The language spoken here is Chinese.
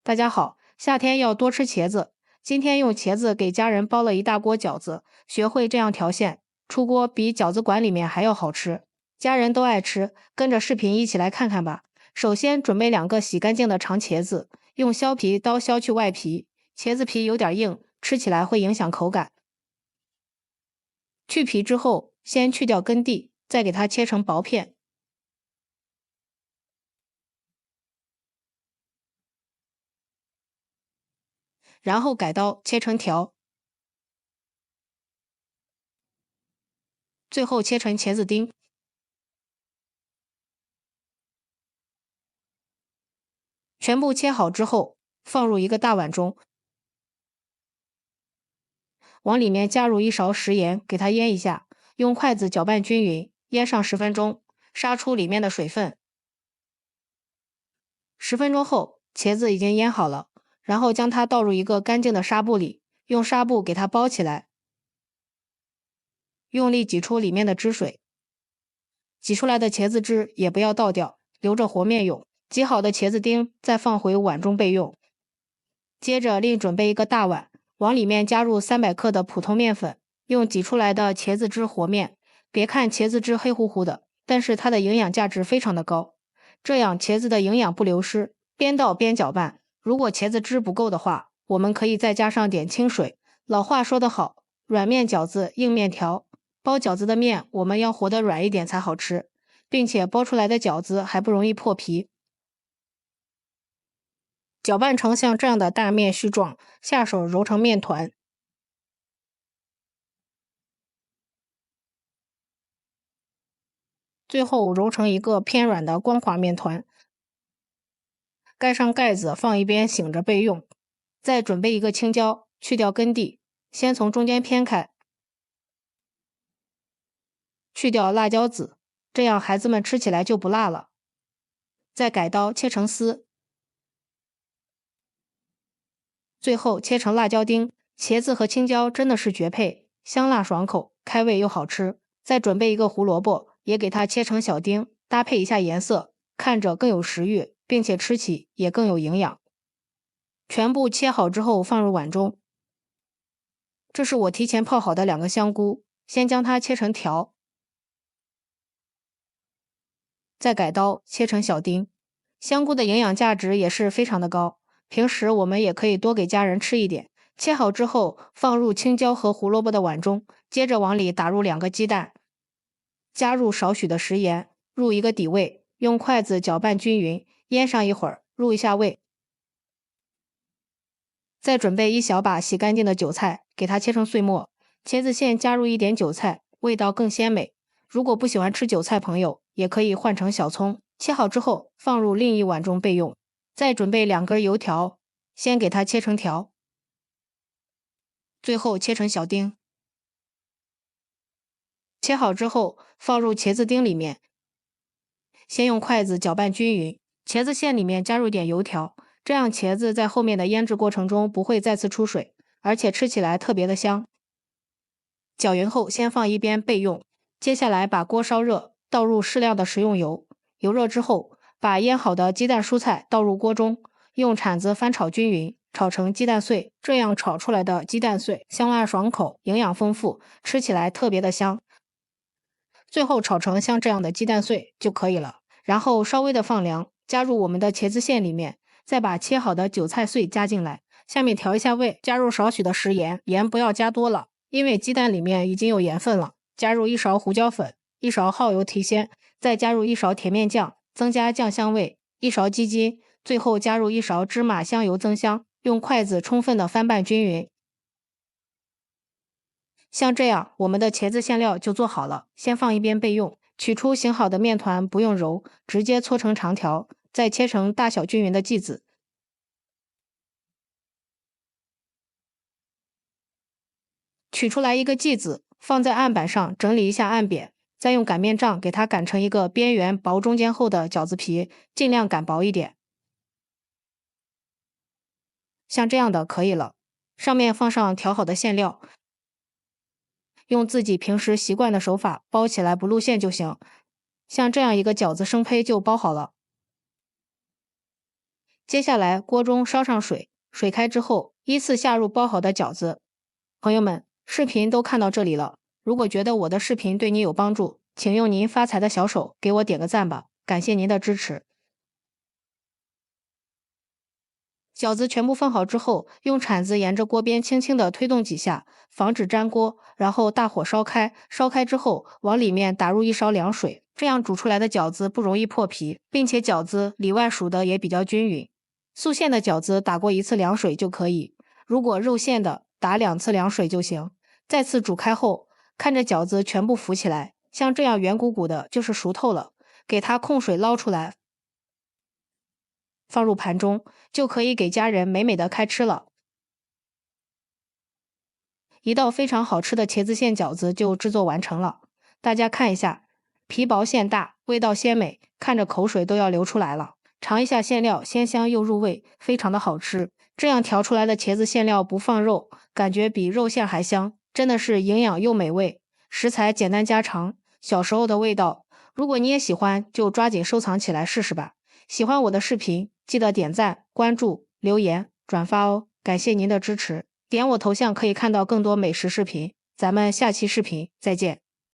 大家好，夏天要多吃茄子。今天用茄子给家人包了一大锅饺子，学会这样调馅，出锅比饺子馆里面还要好吃。家人都爱吃，跟着视频一起来看看吧。首先准备2个洗干净的长茄子，用削皮刀削去外皮，茄子皮有点硬，吃起来会影响口感。去皮之后，先去掉根蒂，再给它切成薄片，然后改刀切成条，最后切成茄子丁。全部切好之后，放入一个大碗中，往里面加入1勺食盐，给它腌一下，用筷子搅拌均匀，腌上10分钟，杀出里面的水分。10分钟后，茄子已经腌好了，然后将它倒入一个干净的纱布里，用纱布给它包起来，用力挤出里面的汁水。挤出来的茄子汁也不要倒掉，留着和面用。挤好的茄子丁再放回碗中备用。接着另准备一个大碗，往里面加入300克的普通面粉，用挤出来的茄子汁和面。别看茄子汁黑乎乎的，但是它的营养价值非常的高，这样茄子的营养不流失。边倒边搅拌，如果茄子汁不够的话，我们可以再加上点清水。老话说得好，软面饺子硬面条。包饺子的面我们要和得软一点才好吃，并且包出来的饺子还不容易破皮。搅拌成像这样的大面絮状，下手揉成面团，最后揉成一个偏软的光滑面团，盖上盖子放一边醒着备用。再准备一个青椒，去掉根蒂，先从中间偏开，去掉辣椒籽，这样孩子们吃起来就不辣了。再改刀切成丝，最后切成辣椒丁。茄子和青椒真的是绝配，香辣爽口，开胃又好吃。再准备一个胡萝卜，也给它切成小丁，搭配一下颜色，看着更有食欲，并且吃起也更有营养。全部切好之后放入碗中。这是我提前泡好的2个香菇，先将它切成条，再改刀切成小丁。香菇的营养价值也是非常的高，平时我们也可以多给家人吃一点。切好之后放入青椒和胡萝卜的碗中，接着往里打入2个鸡蛋，加入少许的食盐，入一个底味，用筷子搅拌均匀，腌上一会儿，入一下味。再准备1小把洗干净的韭菜，给它切成碎末，茄子馅加入一点韭菜，味道更鲜美。如果不喜欢吃韭菜朋友，也可以换成小葱。切好之后放入另一碗中备用。再准备2根油条，先给它切成条，最后切成小丁。切好之后放入茄子丁里面，先用筷子搅拌均匀，茄子馅里面加入点油条，这样茄子在后面的腌制过程中不会再次出水，而且吃起来特别的香。搅匀后先放一边备用。接下来把锅烧热，倒入适量的食用油，油热之后把腌好的鸡蛋蔬菜倒入锅中，用铲子翻炒均匀，炒成鸡蛋碎。这样炒出来的鸡蛋碎香辣爽口，营养丰富，吃起来特别的香。最后炒成像这样的鸡蛋碎就可以了，然后稍微的放凉，加入我们的茄子馅里面，再把切好的韭菜碎加进来，下面调一下味，加入少许的食盐，盐不要加多了，因为鸡蛋里面已经有盐分了。加入1勺胡椒粉，1勺耗油提鲜，再加入1勺甜面酱，增加酱香味，1勺鸡精，最后加入1勺芝麻香油增香，用筷子充分的翻拌均匀。像这样，我们的茄子馅料就做好了，先放一边备用。取出醒好的面团，不用揉，直接搓成长条，再切成大小均匀的剂子。取出来一个剂子，放在案板上整理一下案扁，再用擀面杖给它擀成一个边缘薄中间厚的饺子皮，尽量擀薄一点。像这样的可以了。上面放上调好的馅料，用自己平时习惯的手法包起来不露馅就行。像这样一个饺子生胚就包好了。接下来锅中烧上水，水开之后依次下入包好的饺子。朋友们，视频都看到这里了，如果觉得我的视频对你有帮助，请用您发财的小手给我点个赞吧，感谢您的支持。饺子全部放好之后，用铲子沿着锅边轻轻地推动几下，防止粘锅，然后大火烧开。烧开之后，往里面打入一勺凉水，这样煮出来的饺子不容易破皮，并且饺子里外熟的也比较均匀。素馅的饺子打过1次凉水就可以，如果肉馅的打2次凉水就行。再次煮开后，看着饺子全部浮起来，像这样圆鼓鼓的，就是熟透了。给它控水捞出来，放入盘中，就可以给家人美美的开吃了。一道非常好吃的茄子馅饺子就制作完成了。大家看一下，皮薄馅大，味道鲜美，看着口水都要流出来了。尝一下馅料，鲜香又入味，非常的好吃。这样调出来的茄子馅料不放肉，感觉比肉馅还香，真的是营养又美味。食材简单家常，小时候的味道。如果你也喜欢，就抓紧收藏起来试试吧。喜欢我的视频，记得点赞、关注、留言、转发哦，感谢您的支持。点我头像可以看到更多美食视频，咱们下期视频再见。